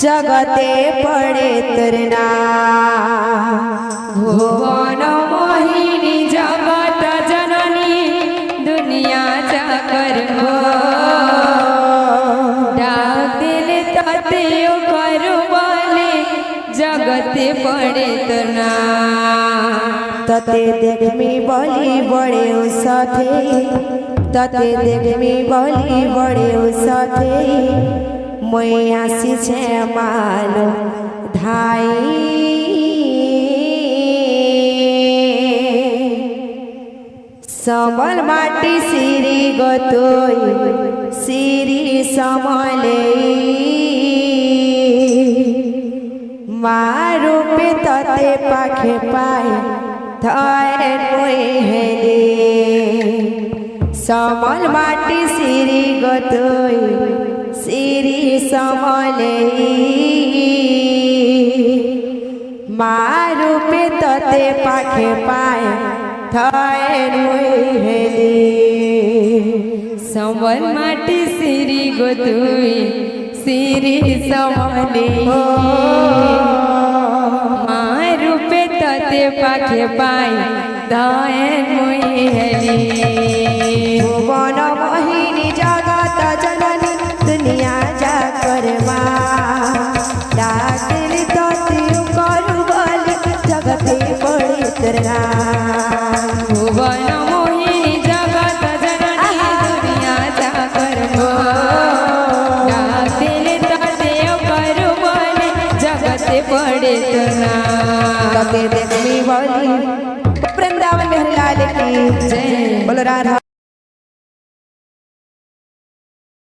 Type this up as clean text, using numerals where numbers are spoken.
जगते पड़े तरना भुवन मोहिनी जगत जननी दुनिया जाकर डाकिल तते कर बोले जगते पड़े तना तते देखमी बोली बड़े साथे तते देखमी बोली बड़े साथे मैं आसी छे मालो धाई समल माटी सिरी गतोई सिरी समले मारो पे तते पाखे पाए थाए कोई हेले समल माटी सिरी गतोई सिरी समले मारो पे तते पाखे पाए थाए हेले संवल माटी सिरी गोतुई सिरी समले मारूपे तते पाखे पाई धाए मुई हेली भुवन मोहिनी जगत जननी दुनिया जाकर डाकिल तते करू बोली जगते पड़े तरना भुवन मोहिनी जगत जननी दुनिया जाकर डाकिल तते करू बोली जगते पड़े तना तते देखमी बोली वृंदावन बिहारी लाल की जय बोलो राधा।